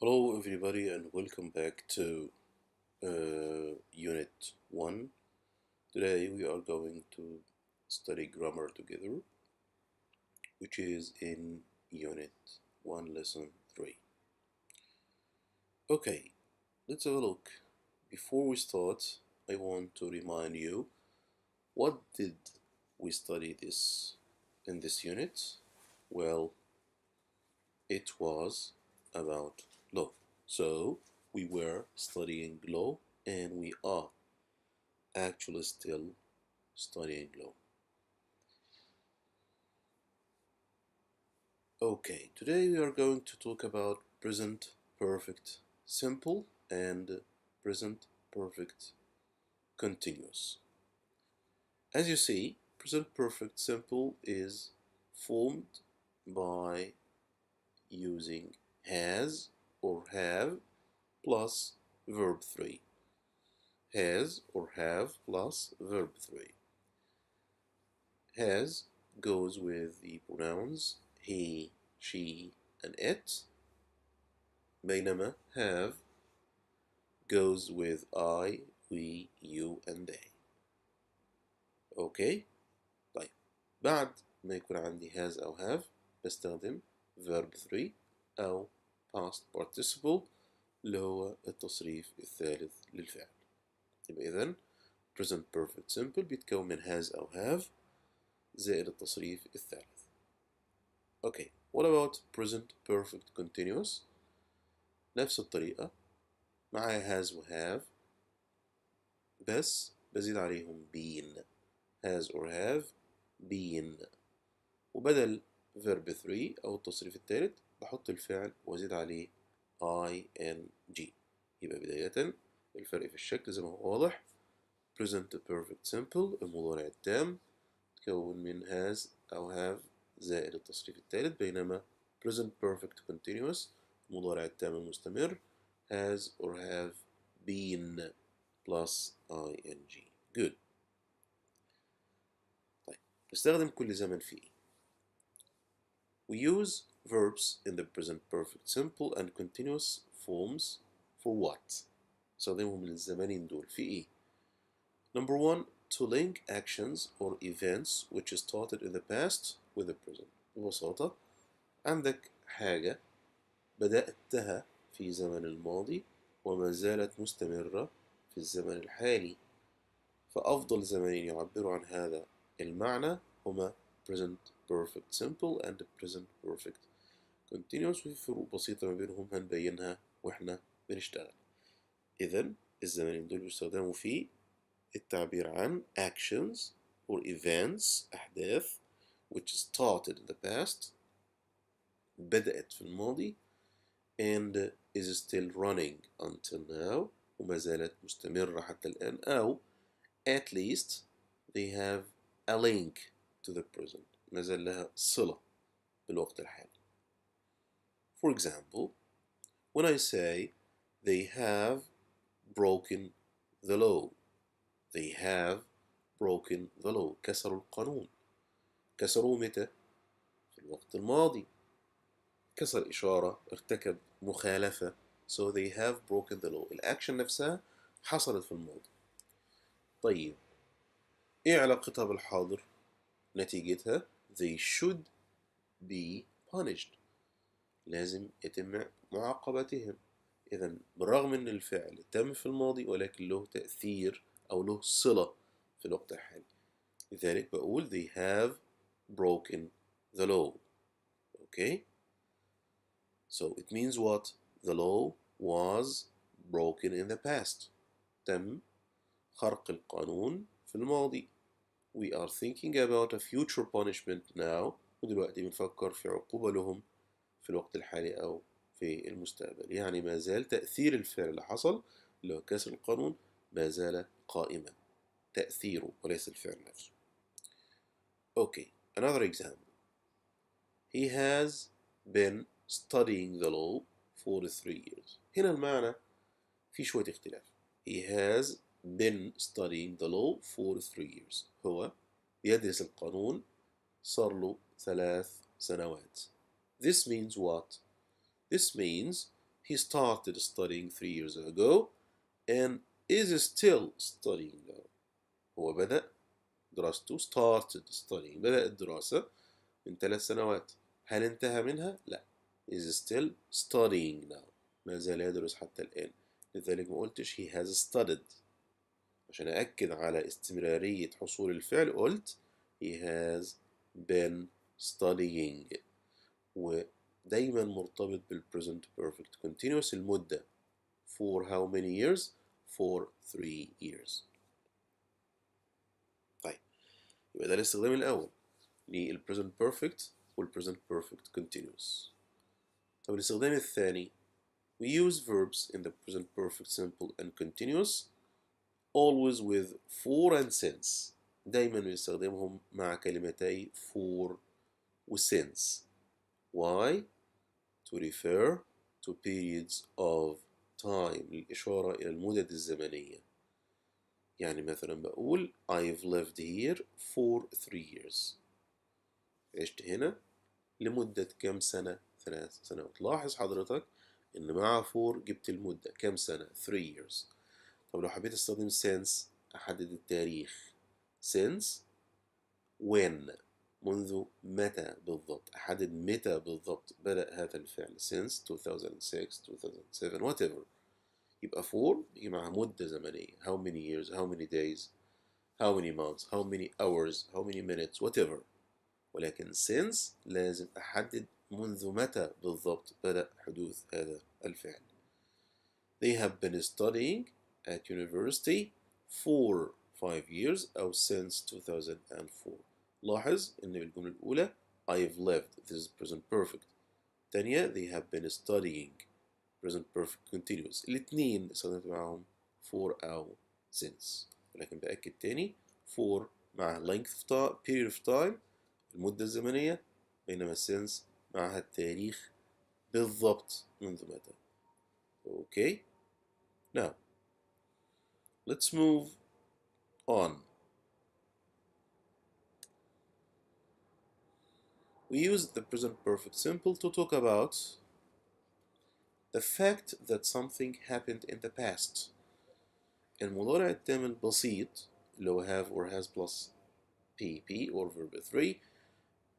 Hello, everybody, and welcome back to Unit 1. Today we are going to study grammar together, which is in Unit 1, Lesson 3. Okay, let's have a look. Before we start, I want to remind you what did we study in this unit? Well, it was about law. So we were studying law and we are actually still studying law. Okay, today we are going to talk about present perfect simple and present perfect continuous. As you see, present perfect simple is formed by using has or have plus verb 3. Has or have plus verb 3. Has goes with the pronouns he, she, and it. بينما have goes with I, we, you, and they. اوكي؟ طيب بعد ما يكون عندي has أو have بستخدم verb 3 أو past participle اللي هو التصريف الثالث للفعل. يبقى إذن present perfect simple بيتكون من has أو have زائد التصريف الثالث. Okay, what about present perfect continuous؟ نفس الطريقة معايا has و have بس بزيد عليهم been has or have been وبدل verb 3 أو التصريف الثالث بحط الفعل وأزيد عليه ing. يبقى بداية الفرق في الشكل زي ما هو واضح. present perfect simple المضارع التام تكون من has أو have زائد التصريف الثالث بينما present perfect continuous المضارع التام المستمر has or have been plus ing. Good. طيب نستخدم كل زمن في إيه؟ We use verbs in the present perfect simple and continuous forms for what؟ نستخدمهم للزمانين دول في إيه؟ Number one, to link actions or events which started in the past with the present. ببساطة عندك حاجة بدأتها في زمن الماضي وما زالت مستمرة في الزمن الحالي، فأفضل زمنين يعبروا عن هذا المعنى هما present perfect simple and present perfect continuous، وفي فروق بسيطة ما بينهم هنبينها واحنا بنشتغل. إذن الزمنين دول بيستخدموا في التعبير عن actions or events أحداث which started in the past بدأت في الماضي and is still running until now وما زالت مستمرة حتى الآن أو at least they have a link to the present ما زال لها صلة بالوقت الحالي. For example, when I say they have broken the law, they have broken the law كسروا القانون. كسروا متى؟ في الوقت الماضي. كسر إشارة، ارتكب مخالفة. So they have broken the law. الأكشن نفسها حصلت في الماضي. طيب إيه علاقتها بالحاضر؟ نتيجتها they should be punished. لازم يتم معاقبتهم. إذا بالرغم أن الفعل تم في الماضي ولكن له تأثير أو له صلة في الوقت الحالي. لذلك بقول they have broken the law. Okay? So it means what? The law was broken in the past. تم خرق القانون في الماضي. We are thinking about a future punishment now. ودلوقتي بنفكر في عقوبة لهم في الوقت الحالي أو في المستقبل. يعني ما زال تأثير الفعل اللي حصل اللي هو كسر القانون ما زال قائما. تأثيره وليس الفعل نفسه. Okay, another example. He has been studying the law for 3 years. هنا المعنى في شوية اختلاف. He has been studying the law for 3 years. هو يدرس القانون صار له 3 سنوات. This means what? This means he started studying 3 years ago and is still studying now. هو بدأ دراسته started studying بدأ الدراسة من 3 سنوات. هل انتهى منها؟ لا. is still studying now. ما زال يدرس حتى الآن. لذلك ما قلتش he has studied. عشان أأكد على استمرارية حصول الفعل قلت he has been studying. ودايما مرتبط بالpresent perfect continuous المدة. For how many years? For 3 years. طيب يبقى ده الاستخدام الأول للpresent perfect والpresent perfect continuous. طب الاستخدام الثاني we use verbs in the present perfect simple and continuous always with for and since. دايما بنستخدمهم مع كلمتي for و since. Why? To refer to periods of time للإشارة إلى المدد الزمنية. يعني مثلا بقول I've lived here for 3 years. عشت هنا لمدة كم سنة؟ 3 سنوات. لاحظ حضرتك إن مع for جبت المدة كم سنة؟ 3 years. طب لو حبيت استخدم since أحدد التاريخ. since when منذ متى بالضبط. أحدد متى بالضبط بدأ هذا الفعل. since 2006 2007 whatever. يبقى for يجي معها مدة زمنية. how many years, how many days, how many months, how many hours, how many minutes, whatever. ولكن since لازم أحدد منذ متى بالضبط بدأ حدوث هذا الفعل. They have been studying at university for 5 years أو since 2004. لاحظ إن بالجملة الأولى I've lived, this is present perfect. الثانية they have been studying, present perfect continuous. الاثنين استخدمت معهم for أو since. ولكن بأكد تاني for مع length of time, period of time المدة الزمنية، بينما since معها التاريخ بالضبط منذ متى. Okay. Now let's move on. We use the present perfect simple to talk about the fact that something happened in the past. المضارع التام البسيط اللي هو have or has plus pp or verb 3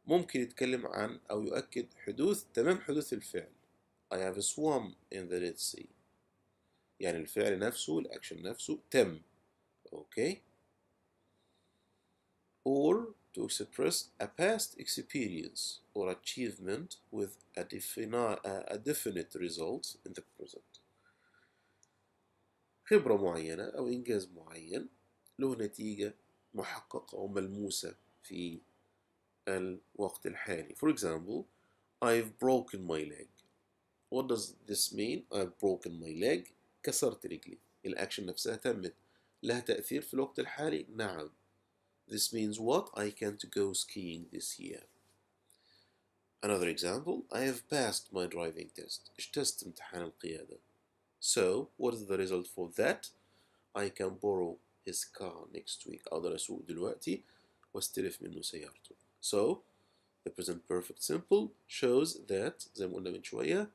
ممكن يتكلم عن أو يؤكد تمام حدوث الفعل. I have swum in the Red Sea. يعني الفعل نفسه الأكشن نفسه تم. Okay. Or to express a past experience or achievement with a definite result in the present. خبرة معينة أو إنجاز معين له نتيجة محققة وملموسة في الوقت الحالي. For example, I've broken my leg. What does this mean? I've broken my leg. كسرت رجلي. الأكشن نفسها تمت. لها تأثير في الوقت الحالي؟ نعم. This means what? I can't go skiing this year. Another example, I have passed my driving test. اجتزت امتحان القيادة. So, what is the result for that? I can borrow his car next week. أقدر أسوق دلوقتي واستلف منه سيارته. So, the present perfect simple shows that زي ما قلنا من شوية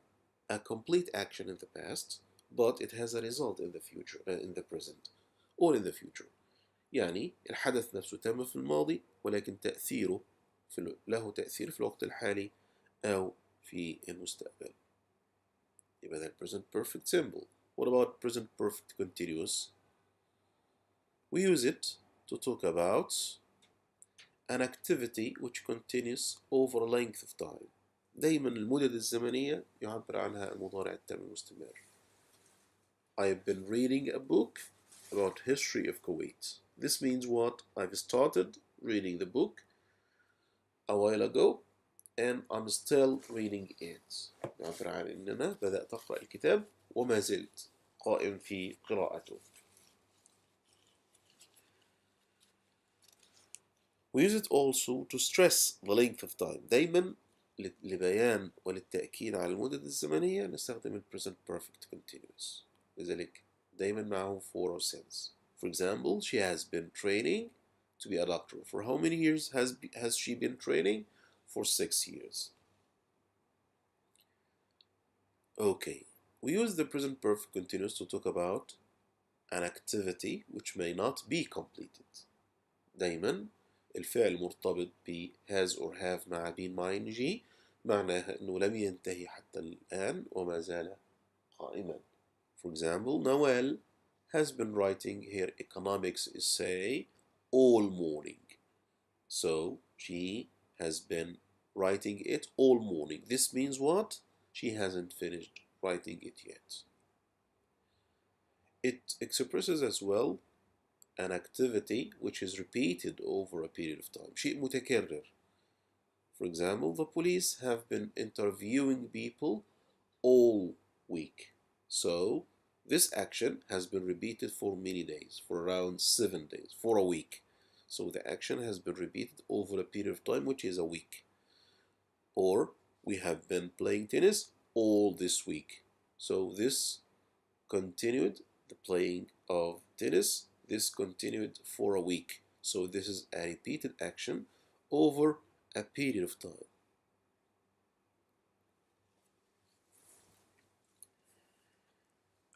a complete action in the past but it has a result in the future in the present or in the future. يعني الحدث نفسه تم في الماضي ولكن تأثيره له تأثير في الوقت الحالي أو في المستقبل. يبقى ده present perfect simple. What about present perfect continuous? We use it to talk about an activity which continues over a length of time. دايما المدد الزمنية يعبر عنها المضارع التام المستمر. I've been reading a book about history of Kuwait. This means what? I've started reading the book a while ago and I'm still reading it. يعبر عن إن أنا بدأت أقرأ الكتاب وما زلت قائم في قراءته. We use it also to stress the length of time. دايما لبيان وللتأكيد على المدد الزمنية نستخدم ال present perfect continuous. لذلك دايما معه for or since. For example, she has been training to be a doctor. For how many years has she been training? For 6 years. Okay. We use the present perfect continuous to talk about an activity which may not be completed. دايما الفعل مرتبط ب has or have مع been مع ing معناها أنه لم ينتهي حتى الآن وما زال قائما. For example, Noel has been writing her economics essay all morning. So she has been writing it all morning. This means what? She hasn't finished writing it yet. It expresses as well an activity which is repeated over a period of time. شيء متكرر. For example, the police have been interviewing people all week. So this action has been repeated for many days, for around 7 days, for a week. So the action has been repeated over a period of time, which is a week. Or we have been playing tennis all this week. So this continued, the playing of tennis, this continued for a week. So this is a repeated action over a period of time.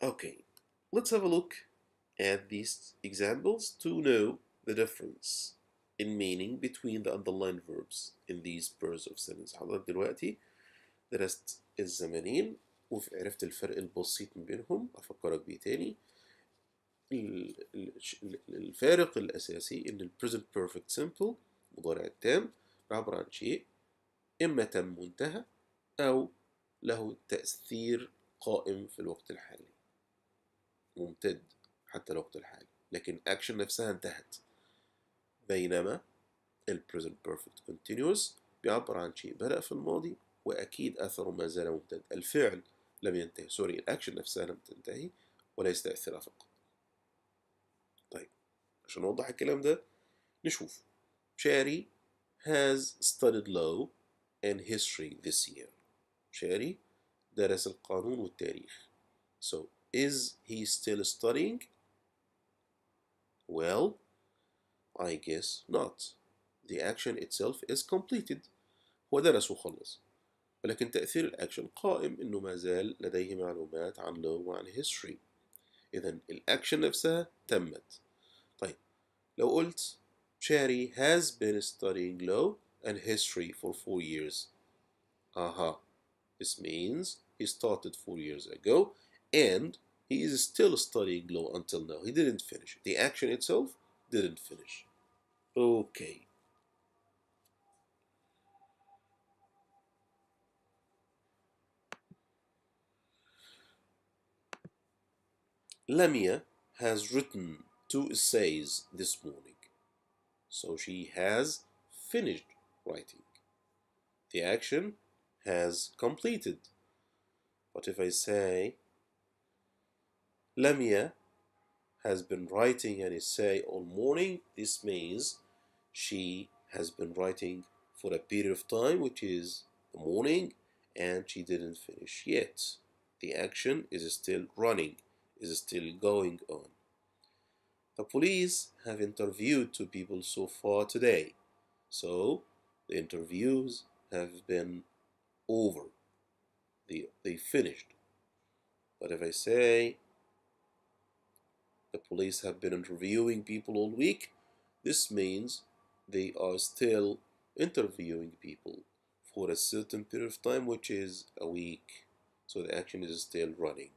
Okay, let's have a look at these examples to know the difference in meaning between the underlined verbs in these pairs of sentences. حضرتك دلوقتي درست الزمانين وعرفت الفرق البسيط ما بينهم. أفكرك بيه تاني. الفارق الأساسي إن ال present perfect simple مضارع التام عبارة عن شيء إما تم وانتهى أو له تأثير قائم في الوقت الحالي، ممتد حتى الوقت الحالي، لكن action نفسها انتهت. بينما ال present perfect continuous بيعبر عن شيء بدأ في الماضي وأكيد أثره ما زال ممتد. الفعل لم ينتهي، سوري، الأكشن نفسها لم تنتهي وليس تأثيرها فقط. طيب عشان نوضح الكلام ده نشوف. شاري has studied law and history this year. شاري درس القانون والتاريخ. So is he still studying? Well, I guess not. The action itself is completed. هو درس وخلص. ولكن تأثير الأكشن قائم إنه ما زال لديه معلومات عن law وعن history. إذن الأكشن نفسها تمت. طيب لو قلت Cherry has been studying law and history for 4 years. This means he started 4 years ago and he is still studying law until now. He didn't finish. The action itself didn't finish. Okay. Lamia has written 2 essays this morning. So she has finished writing. The action has completed. But if I say Lamia has been writing an essay all morning, this means she has been writing for a period of time, which is the morning, and she didn't finish yet. The action is still running, is still going on. The police have interviewed 2 people so far today. So the interviews have been over. They finished. But if I say the police have been interviewing people all week, this means they are still interviewing people for a certain period of time, which is a week. So the action is still running.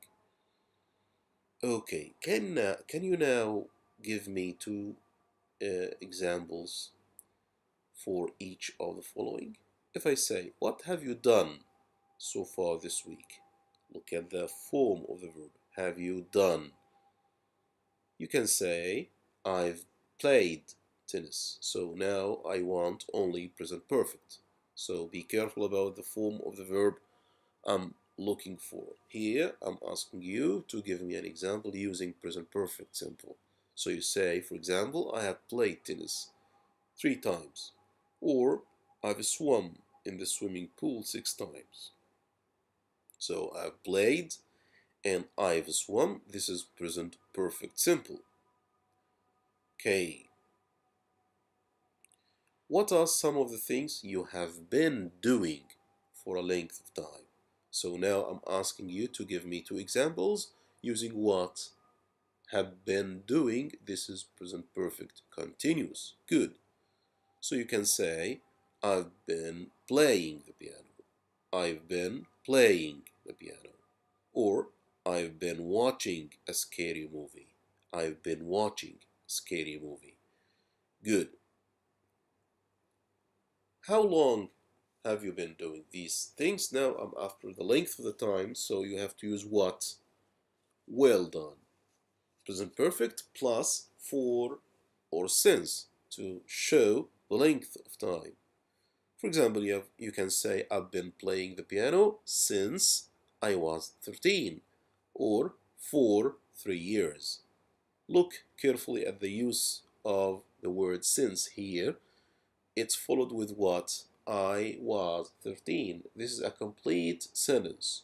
Okay, can you now give me 2 examples for each of the following? If I say, what have you done so far this week? Look at the form of the verb. Have you done? You can say, I've played tennis. So now I want only present perfect. So be careful about the form of the verb I'm looking for. Here I'm asking you to give me an example using present perfect simple. So you say, for example, I have played tennis 3 times. Or I've swum in the swimming pool 6 times. So I've played and I've swum. This is present perfect simple. Okay. What are some of the things you have been doing for a length of time? So now I'm asking you to give me two examples using what have been doing. This is present perfect continuous. Good. So you can say, I've been playing the piano. I've been playing the piano. Or, I've been watching a scary movie. I've been watching a scary movie. Good. How long have you been doing these things? Now I'm after the length of the time, so you have to use what? Well done. Present perfect plus for or since to show the length of time. For example, you can say, I've been playing the piano since I was 13, or for 3 years. Look carefully at the use of the word since here. It's followed with what? I was 13. This is a complete sentence.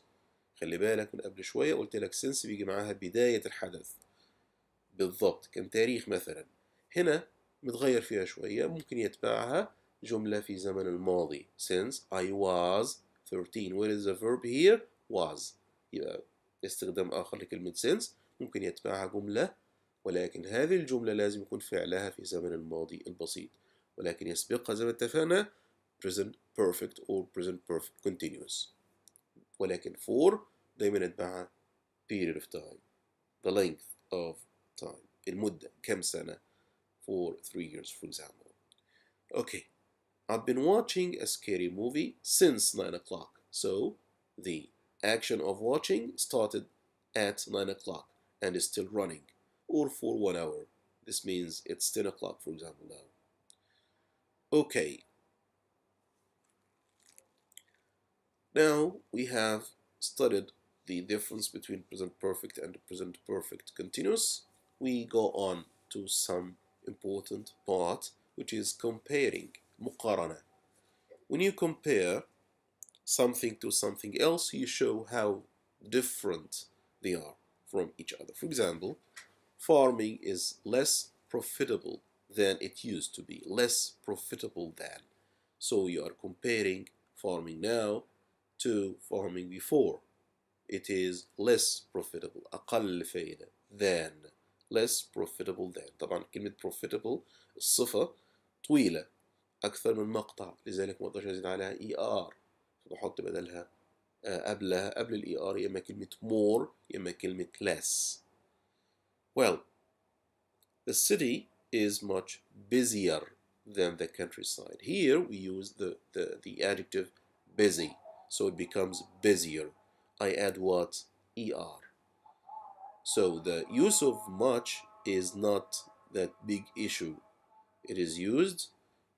خلي بالك من قبل شوية قلت لك since بيجي معاها بداية الحدث بالضبط، كان تاريخ مثلا. هنا متغير فيها شوية، ممكن يتبعها جملة في زمن الماضي since I was 13. Where is the verb here? Was. يبقى استخدام آخر لكلمة since ممكن يتبعها جملة، ولكن هذه الجملة لازم يكون فعلها في زمن الماضي البسيط، ولكن يسبقها زي ما اتفقنا present perfect or present perfect continuous. ولكن for دايما يتبعها period of time, the length of time, المدة كم سنة, for 3 years for example. Okay, I've been watching a scary movie since 9 o'clock. So the action of watching started at 9 o'clock and is still running, or for 1 hour. This means it's 10 o'clock for example now. Okay, now we have studied the difference between present perfect and present perfect continuous. We go on to some important part, which is comparing, مقارنة. When you compare something to something else, you show how different they are from each other. For example, farming is less profitable than it used to be, less profitable than. So you are comparing farming now to farming before. It is less profitable, أقل فائدة than, less profitable than. طبعا كلمة profitable الصفة طويلة أكثر من مقطع، لذلك ما أقدرش أزيد عليها ER، فبحط بدلها قبل ال ER يا إما كلمة more يا إما كلمة less. Well, the city is much busier than the countryside. Here we use the adjective busy, so it becomes busier. I add what? ER. So the use of much is not that big issue. It is used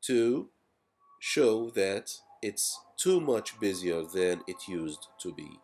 to show that it's too much busier than it used to be.